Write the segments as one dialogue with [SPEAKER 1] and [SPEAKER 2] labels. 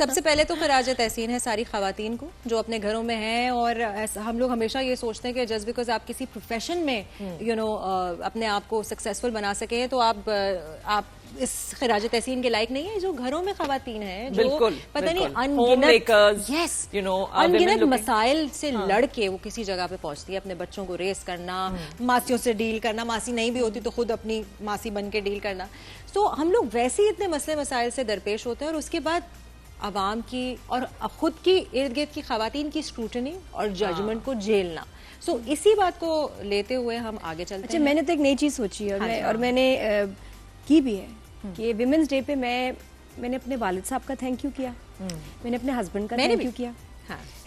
[SPEAKER 1] सबसे पहले तो खराज तहसीन है सारी खवातीन को जो अपने घरों में हैं, और हम लोग हमेशा ये सोचते हैं कि जस्ट बिकॉज आप किसी प्रोफेशन में अपने आप को सक्सेसफुल बना सके तो आप इस खराज तहसीन के लायक नहीं है। जो घरों में खवातीन हैं जो पता नहीं अनगिनत मसाइल से लड़ के वो किसी जगह पे पहुंचती है, अपने बच्चों को रेस करना, मासियों से डील करना, मासी नहीं भी होती तो खुद अपनी मासी बन के डील करना। तो हम लोग वैसे ही इतने मसले मसाइल से दरपेश होते हैं, और उसके बाद अवाम की और खुद की इर्द गिर्द की खवातीन की स्क्रूटनी और जजमेंट को झेलना। इसी बात को लेते हुए हम आगे चलते हैं।
[SPEAKER 2] मैंने तो एक नई चीज सोची है और मैंने की भी है कि विमेंस डे पे मैंने अपने वालिद साहब का थैंक यू किया, मैंने अपने हस्बैंड का थैंक यू किया।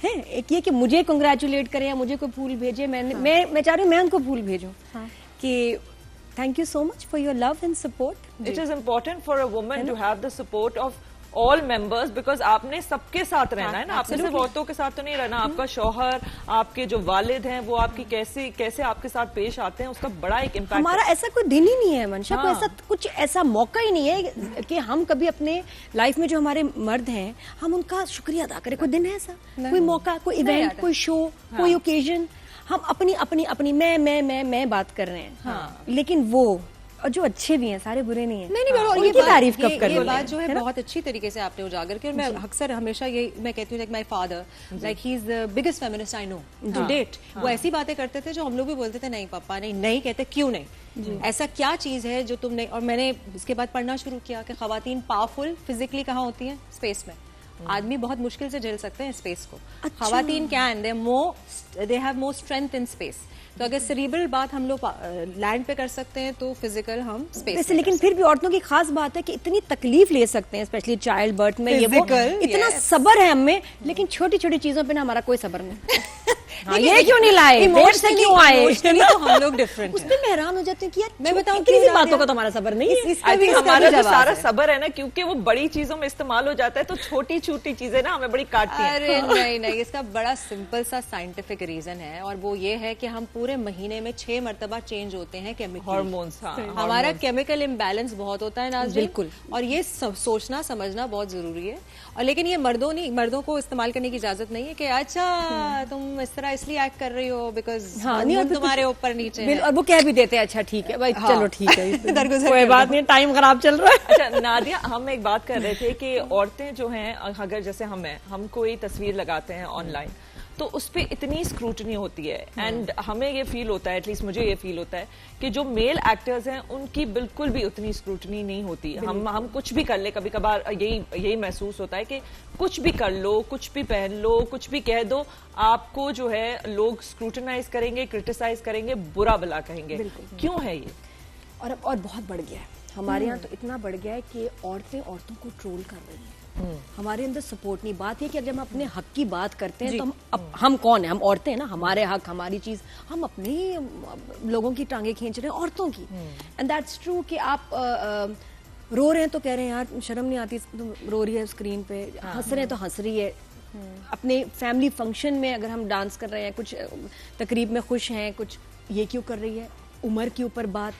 [SPEAKER 2] है एक ये कि मुझे कंग्रेचुलेट करें या मुझे कोई फूल भेजे, मैं चाह रही हूँ मैं उनको फूल भेजूं कि thank you so much for your love and support.
[SPEAKER 3] It is important for a woman to have the support of all members, because आपने सबके साथ रहना है ना, आपने सिर्फ औरतों के साथ तो नहीं रहना। आपका शौहर, आपके जो वालिद हैं वो आपकी कैसे आपके साथ पेश आते हैं, उसका बड़ा एक इम्पैक्ट।
[SPEAKER 2] हमारा ऐसा कोई दिन ही नहीं है मंशा, कोई ऐसा कुछ ऐसा मौका ही नहीं है कि हम कभी अपने लाइफ में जो हमारे मर्द हैं हम उनका शुक्रिया अदा करें। कोई दिन है ऐसा, कोई मौका, कोई इवेंट, कोई शो, कोई ओकेजन, हम अपनी अपनी अपनी मैं बात कर रहे हैं। लेकिन वो और जो अच्छे भी हैं सारे बुरे नहीं हैं।
[SPEAKER 1] नहीं, ये तारीफ कब कर, ये बात जो है बहुत अच्छी तरीके से आपने उजागर की। और मैं अक्सर हमेशा ये मैं कहती हूँ like my father, like he is the biggest feminist I know to date. वो ऐसी बातें करते थे जो हम लोग भी बोलते थे नहीं पापा नहीं कहते क्यों नहीं, ऐसा क्या चीज है जो तुम नहीं। और मैंने इसके बाद पढ़ना शुरू किया कि खवातीन पावरफुल फिजिकली कहाँ होती हैं, स्पेस में। आदमी बहुत मुश्किल से झेल सकते हैं स्पेस को, खवातीन can, they have more strength in space. तो अगर सेरिब्रल बात हम लोग लैंड पे कर सकते हैं तो फिजिकल हम स्पेस में।
[SPEAKER 2] लेकिन फिर भी औरतों की खास बात है कि इतनी तकलीफ ले सकते हैं, स्पेशली चाइल्ड बर्थ में, ये वो इतना सब्र है हमें, लेकिन छोटी छोटी चीजों पे ना हमारा कोई सब्र नहीं। ये क्यों नहीं लाए, देर से क्यों आए,
[SPEAKER 1] तो हम लोग डिफरेंट
[SPEAKER 2] उसमें मैं हैरान हो जाती हूँ कि यार
[SPEAKER 1] मैं बताऊँ
[SPEAKER 2] किसी बातों का तो हमारा सब्र नहीं है।
[SPEAKER 3] आई थिंक हमारा जो सारा सब्र है ना, क्योंकि वो बड़ी चीजों में इस्तेमाल हो जाता है तो छोटी छोटी चीजें ना हमें बड़ी काटती हैं।
[SPEAKER 1] अरे नहीं, इसका बड़ा सिंपल सा साइंटिफिक रीजन है, और वो ये है कि हम पूरे महीने में 6 मर्तबा चेंज होते हैं केमिकल
[SPEAKER 3] हार्मोन्स।
[SPEAKER 1] हमारा केमिकल इम्बैलेंस बहुत होता है नाज़रीन,
[SPEAKER 2] बिल्कुल।
[SPEAKER 1] और ये सोचना समझना बहुत जरूरी है। और लेकिन ये मर्दों को इस्तेमाल करने की इजाजत नहीं है कि अच्छा तुम इस तरह इसलिए एक्ट कर रही हो बिकॉज तुम्हारे ऊपर नीचे,
[SPEAKER 2] और वो कह भी देते हैं अच्छा ठीक है भाई, चलो ठीक है कोई बात नहीं, टाइम खराब चल रहा है।
[SPEAKER 3] अच्छा नादिया, हम एक बात कर रहे थे कि औरतें जो हैं, अगर जैसे हम कोई तस्वीर लगाते हैं ऑनलाइन तो उस पर इतनी स्क्रूटनी होती है, एंड हमें ये फील होता है, एटलीस्ट मुझे ये फील होता है कि जो मेल एक्टर्स हैं उनकी बिल्कुल भी उतनी स्क्रूटनी नहीं होती। हम कुछ भी कर ले, कभी कभार यही महसूस होता है कि कुछ भी कर लो, कुछ भी पहन लो, कुछ भी कह दो, आपको जो है लोग स्क्रूटनाइज करेंगे, क्रिटिसाइज करेंगे, बुरा भला कहेंगे। क्यों है ये?
[SPEAKER 2] और बहुत बढ़ गया है हमारे यहाँ, तो इतना बढ़ गया है कि औरतें औरतों को ट्रोल कर रही हैं। हमारे अंदर सपोर्ट नहीं। बात है कि जब हम अपने हक की बात करते हैं तो हम कौन है, हम औरतें हैं ना, हमारे हक हमारी चीज, हम अपने लोगों की टांगे खींच रहे हैं, औरतों की। एंड दैट्स ट्रू कि आप रो रहे हैं तो कह रहे हैं यार शर्म नहीं आती, तुम रो रही है स्क्रीन पे, हंस रहे हैं तो हंस रही है। अपने फैमिली फंक्शन में अगर हम डांस कर रहे हैं, कुछ तकरीब में खुश हैं, कुछ ये क्यों कर रही है, उम्र के ऊपर बात,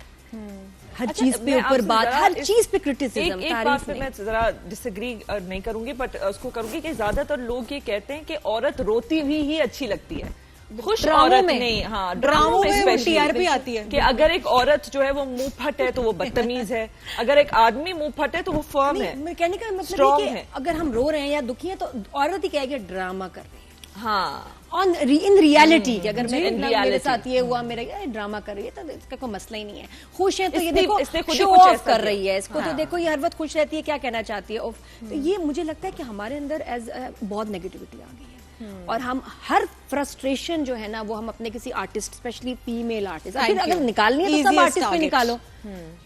[SPEAKER 2] हर चीज पे ऊपर बात, हर चीज पे क्रिटिसिज्म।
[SPEAKER 3] एक बात पे मैं जरा डिसएग्री नहीं करूंगी, बट उसको करूंगी कि ज्यादातर लोग ये कहते हैं कि औरत रोती हुई ही अच्छी लगती है, खुश औरत नहीं। हाँ, ड्रामों में टीआरपी आती है कि अगर एक औरत जो है वो मुंह फट है तो वो बदतमीज है, अगर एक आदमी मुंह फट है तो वो फर्म है।
[SPEAKER 2] कहने का मतलब है कि अगर हम रो रहे हैं या दुखी हैं तो औरत ही कहेगी ड्रामा कर रही है।
[SPEAKER 3] हाँ,
[SPEAKER 2] इन रियलिटी कि अगर मेरे साथ ये हुआ, मेरा ड्रामा कर रही है तो इसका कोई मसला ही नहीं है। खुश है तो ये देखो शो ऑफ कर रही है, इसको तो देखो ये हर वक्त खुश रहती है, क्या कहना चाहती है। तो ये मुझे लगता है कि हमारे अंदर बहुत नेगेटिविटी आ गई है, और हम हर फ्रस्ट्रेशन जो है ना वो हम अपने किसी आर्टिस्ट, स्पेशली फीमेल आर्टिस्ट, अगर निकालनी है तो सब आर्टिस्ट पे निकालो।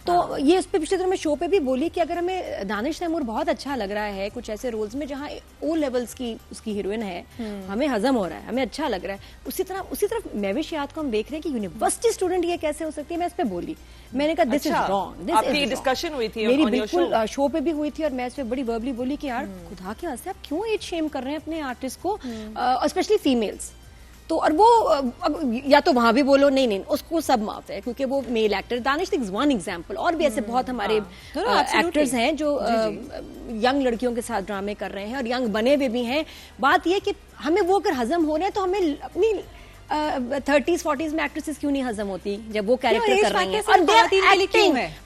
[SPEAKER 2] तो ये उस पे पिछले दिनों मैं शो पे भी बोली कि अगर हमें दानिश तैमूर बहुत अच्छा लग रहा है कुछ ऐसे रोल्स में जहाँ ओ लेवल्स की उसकी हीरोइन है, हमें हजम हो रहा है, हमें अच्छा लग रहा है, उसी तरफ महविश याद को हम देख रहे हैं कि यूनिवर्सिटी स्टूडेंट ये कैसे हो सकती है। मैं इस पे बोली, मैंने कहा दिस इज रॉन्ग,
[SPEAKER 3] आपकी डिस्कशन हुई थी
[SPEAKER 2] मेरी बिल्कुल शो पे भी हुई थी, और मैं इस पे बड़ी वर्बली बोली कि यार खुदा के वास्ते आप क्यों एज शेम कर रहे हैं अपने आर्टिस्ट को, स्पेशली फीमेल्स। तो और वो या तो वहां भी बोलो नहीं उसको सब माफ है क्योंकि वो male actor. Danish is one example, और भी ऐसे बहुत हमारे एक्टर्स हैं जो यंग लड़कियों के साथ ड्रामे कर रहे हैं और यंग बने हुए भी हैं। बात ये कि हमें वो अगर हजम हो रहे हैं तो हमें अपनी 30s 40s में एक्ट्रेसेस क्यों नहीं हजम होती जब वो कैरेक्टर कर रही हैं। और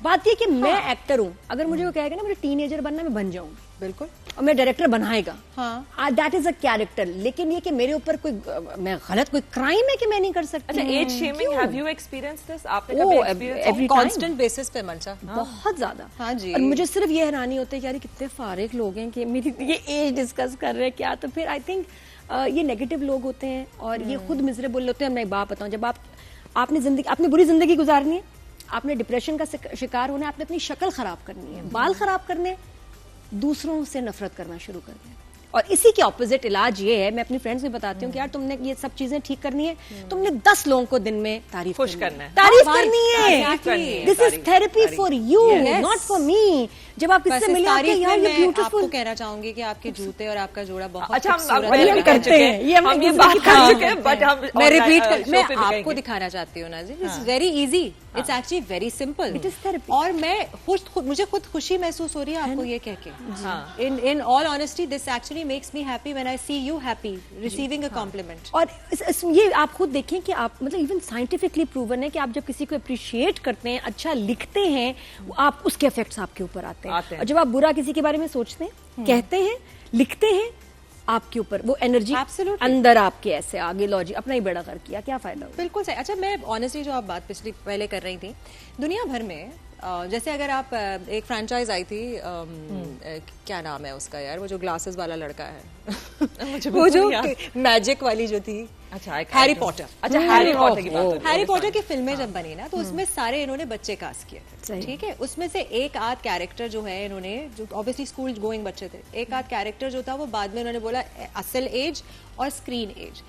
[SPEAKER 2] बात ये कि मैं एक्टर हूँ, अगर मुझे वो कहेगा ना मुझे टीनेजर बनना, मैं बन जाऊंगी बिल्कुल, और मैं डायरेक्टर बनाएगा, दैट इज अ कैरेक्टर। लेकिन ये कि मेरे ऊपर कोई मैं गलत कोई क्राइम है कि मैं नहीं कर सकती।
[SPEAKER 3] अच्छा, age shaming, have you experienced this? आपने कभी एक्सपीरियंस?
[SPEAKER 1] कांस्टेंट बेसिस पे मनसा,
[SPEAKER 2] बहुत ज्यादा।
[SPEAKER 1] हाँ जी।
[SPEAKER 2] और मुझे सिर्फ ये हैरानी होती है कि यार कितने फारिग लोग हैं कि मेरी ये एज डिस्कस कर रहे हैं क्या। तो फिर आई थिंक ये नेगेटिव लोग होते हैं और ये खुद मिजरेबल होते हैं। मैं एक बात बताऊं, जब आपने बुरी जिंदगी गुजारनी है, आपने डिप्रेशन का शिकार होना है, आपने अपनी शक्ल खराब करनी है, बाल खराब करने, दूसरों से नफरत करना शुरू कर दें। और इसी के ऑपोजिट इलाज ये है, मैं अपनी फ्रेंड्स में बताती हूँ कि यार तुमने ये सब चीजें ठीक करनी है, तुमने 10 लोगों को दिन में तारीफ करनी है। This is therapy for you, not for me. जब आप किससे मिले यार ये ब्यूटीफुल।
[SPEAKER 1] आपको कहना चाहूंगी कि आपके जूते और आपका जोड़ा बहुत
[SPEAKER 3] अच्छा,
[SPEAKER 1] हम
[SPEAKER 3] करते हैं, ये हम ये बात कर चुके हैं, बट हम
[SPEAKER 1] मैं रिपीट कर, मैं आपको दिखाना चाहती हूँ ना जी, it's very easy, it's actually very simple,
[SPEAKER 2] it is therapy.
[SPEAKER 1] और मैं मुझे खुद खुशी महसूस हो रही है आपको ये कह के। In all honesty this actually makes me happy when I see you happy receiving a compliment।
[SPEAKER 2] और ये आप खुद देखें कि आप मतलब इवन साइंटिफिकली प्रूवन है कि आप जब किसी को अप्रिशिएट करते हैं, अच्छा लिखते हैं, आप उसके इफेक्ट्स आपके ऊपर आते हैं। और जब आप बुरा किसी के बारे में सोचते हैं, कहते हैं, लिखते हैं, आपके ऊपर वो एनर्जी अंदर आपके ऐसे आगे लॉजिक अपना ही बेड़ा कर किया, क्या फायदा।
[SPEAKER 1] बिल्कुल सही। अच्छा, मैं ऑनेस्टली जो आप बात पिछली पहले कर रही थी, दुनिया भर में जैसे अगर आप एक फ्रेंचाइज आई थी, क्या नाम है उसका यार, वो जो ग्लासेस वाला लड़का है वो जो मैजिक वाली जो थी, अच्छा हैरी पॉटर। अच्छा, हैरी पॉटर की बात हो रही है। हैरी पॉटर की फिल्में जब बनी ना, तो उसमें सारे इन्होंने बच्चे कास्ट किए थे, ठीक है। उसमें से एक आध कैरेक्टर जो है इन्होंने, जो ऑब्वियसली स्कूल गोइंग बच्चे थे, एक आध कैरेक्टर जो था वो बाद में इन्होंने बोला असल एज और स्क्रीन एज।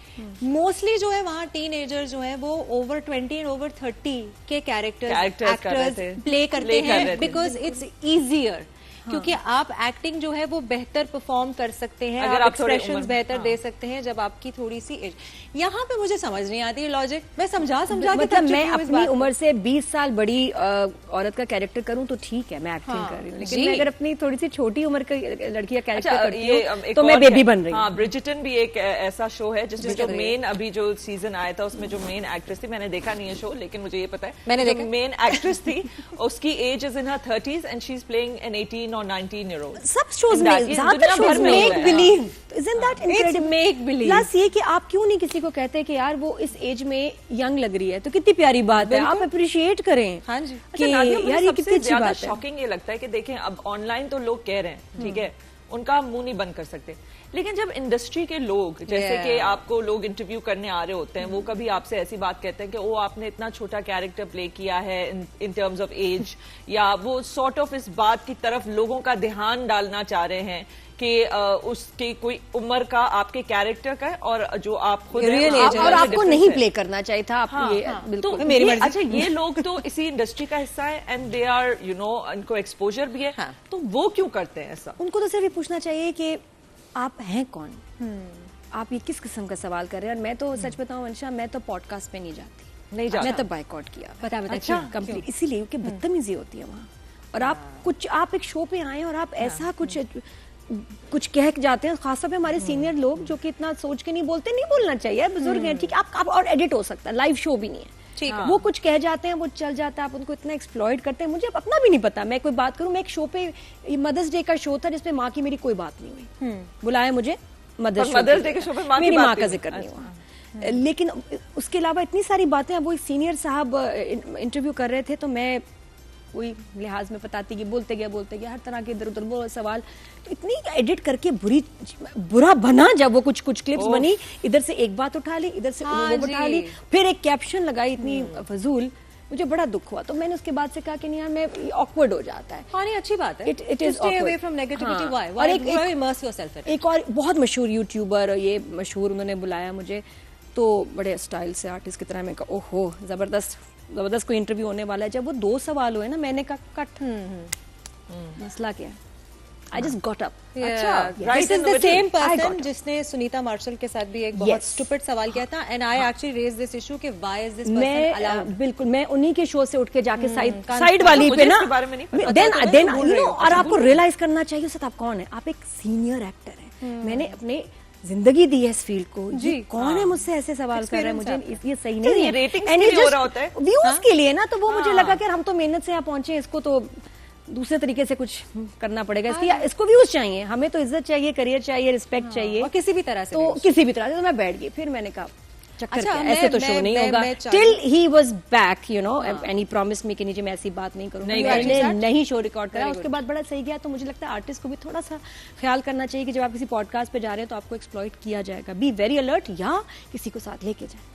[SPEAKER 1] मोस्टली जो है वहाँ टीनेजर जो है वो ओवर 20 एंड ओवर 30 के कैरेक्टर्स एक्टर्स प्ले करते हैं, बिकॉज इट्स ईजियर, क्योंकि आप एक्टिंग जो है वो बेहतर परफॉर्म कर सकते हैं, आप एक्सप्रेशंस बेहतर दे सकते हैं जब आपकी थोड़ी सी एज। यहाँ पे मुझे समझ नहीं आती लॉजिक, मैं समझा
[SPEAKER 2] मतलब मैं अपनी उम्र से 20 साल बड़ी औरत का कैरेक्टर करूं तो ठीक है, मैं एक्टिंग कर रही हूँ, लेकिन मैं अगर अपनी थोड़ी सी छोटी उम्र की लड़की का कैरेक्टर करती हूं तो मैं बेबी बन रही हूँ।
[SPEAKER 3] ब्रिजिटन भी एक ऐसा शो है जिसमें जो मेन अभी जो सीजन आया था उसमें जो मेन एक्ट्रेस थी, मैंने देखा नहीं है शो लेकिन मुझे ये पता है, मैंने देखा मेन एक्ट्रेस थी, उसकी age is in her 30s and she is playing an 18 or 19-year-old।
[SPEAKER 2] सब शोज में, ज्यादातर शोज में make believe, isn't that incredible? Make believe. Plus ये कि आप क्यों नहीं किसी को कहते हैं कि यार वो इस एज में यंग लग रही है, तो कितनी प्यारी बात है, आप अप्रिशिएट करें।
[SPEAKER 1] हाँ जी।
[SPEAKER 3] कि यार ये कितनी अच्छी बात है। शॉकिंग ये लगता है कि देखें अब ऑनलाइन तो लोग कह रहे हैं, ठीक है, उनका मुंह नहीं बंद कर सकते, लेकिन जब इंडस्ट्री के लोग जैसे कि आपको लोग इंटरव्यू करने आ रहे होते हैं, वो कभी आपसे ऐसी बात कहते हैं कि वो आपने इतना छोटा कैरेक्टर प्ले किया है इन टर्म्स ऑफ एज, या वो सॉर्ट ऑफ इस बात की तरफ लोगों का ध्यान डालना चाह रहे हैं कि उसकी कोई उम्र का आपके कैरेक्टर का और जो आप खुद
[SPEAKER 2] और आपको नहीं प्ले करना चाहिए था।
[SPEAKER 3] तो मेरी मर्जी। अच्छा, ये लोग तो इसी इंडस्ट्री का हिस्सा है एंड दे आर इनको एक्सपोजर भी है, तो वो क्यों करते हैं ऐसा?
[SPEAKER 2] उनको तो सिर्फ ये पूछना चाहिए कि आप हैं कौन, आप ये किस किस्म का सवाल कर रहे हैं। और मैं तो सच बताऊं वंशा, मैं तो पॉडकास्ट पे नहीं जाती, मैं तो बायकॉट किया, बता कंप्लीट, इसीलिए कि बदतमीजी होती है वहाँ। और आप एक शो पे आए और आप ऐसा कुछ कह जाते हैं, खासतौर पे हमारे सीनियर लोग जो कि इतना सोच के नहीं बोलते, नहीं बोलना चाहिए, बुजुर्ग हैं, ठीक है, आप और एडिट हो सकता है, लाइव शो भी नहीं है, ठीक है, वो कुछ कह जाते हैं, वो चल जाता है, आप उनको इतना एक्सप्लॉइट करते हैं। मुझे अब अपना भी नहीं पता, मैं कोई बात करूं, मैं एक शो पे, मदर्स डे का शो था जिसपे माँ की मेरी कोई बात नहीं हुई, बुलाया मुझे मदर्स डे के शो पे, मेरी माँ का जिक्र नहीं हुआ, लेकिन उसके अलावा इतनी सारी बातें। अब वो एक सीनियर साहब इंटरव्यू कर रहे थे, तो मैं वही लिहाज में बताती कि बोलते गया हर तरह के इधर उधर वो सवाल, तो इतनी एडिट करके बुरा बना, जब वो कुछ क्लिप्स बनी, इधर से एक बात उठा ली, इधर से वो उठा ली, फिर एक कैप्शन लगाई इतनी फजूल, मुझे बड़ा दुख हुआ। तो मैंने उसके बाद से कहा कि नहीं यार, मैं ऑकवर्ड हो जाता है।
[SPEAKER 1] हाँ, नहीं, अच्छी बात है,
[SPEAKER 2] it is away from negativity. Why? और एक और बहुत मशहूर यूट्यूबर, ये मशहूर, उन्होंने बुलाया मुझे, तो बड़े स्टाइल से आर्टिस्ट की तरह, मैं कहा ओहो जबरदस्त कोई इंटरव्यू होने वाला है। जब वो 2 सवाल हुए ना, मैंने कहा कट, मसला क्या है? I just got up.
[SPEAKER 1] This is the same person जिसने सुनीता मार्शल के साथ भी एक बहुत स्टूपिड सवाल किया था, and I actually raise this issue कि why is this person allowed.
[SPEAKER 2] बिल्कुल, मैं उन्हीं के शो से उठ के जाके साइड वाली पे ना, देन यू नो, और आपको रियलाइज करना चाहिए सर आप कौन है, आप एक सीनियर एक्टर हैं, मैंने अपने जिंदगी दी है इस फील्ड को, जी कौन है मुझसे ऐसे सवाल कर रहा है, मुझे ये सही नहीं है,
[SPEAKER 3] रेटिंग्स के लिए हो रहा होता है,
[SPEAKER 2] व्यूज के लिए ना, तो वो मुझे लगा कि हम तो मेहनत से यहाँ पहुंचे, इसको तो दूसरे तरीके से कुछ करना पड़ेगा, इसको व्यूज चाहिए, हमें तो इज्जत चाहिए, करियर चाहिए, रिस्पेक्ट चाहिए,
[SPEAKER 1] और किसी भी तरह से,
[SPEAKER 2] तो किसी भी तरह से। तो मैं बैठ गई, फिर मैंने कहा ऐसे तो शो नहीं होगा, till he was back, you know, and he promised मी कि नीचे मैं ऐसी बात नहीं करूंगी, मैंने नहीं शो रिकॉर्ड करा, उसके बाद बड़ा सही गया। तो मुझे लगता है आर्टिस्ट को भी थोड़ा सा ख्याल करना चाहिए कि जब आप किसी पॉडकास्ट पे जा रहे हैं तो आपको एक्सप्लॉइट किया जाएगा, बी वेरी अलर्ट, या किसी को साथ लेके जाए।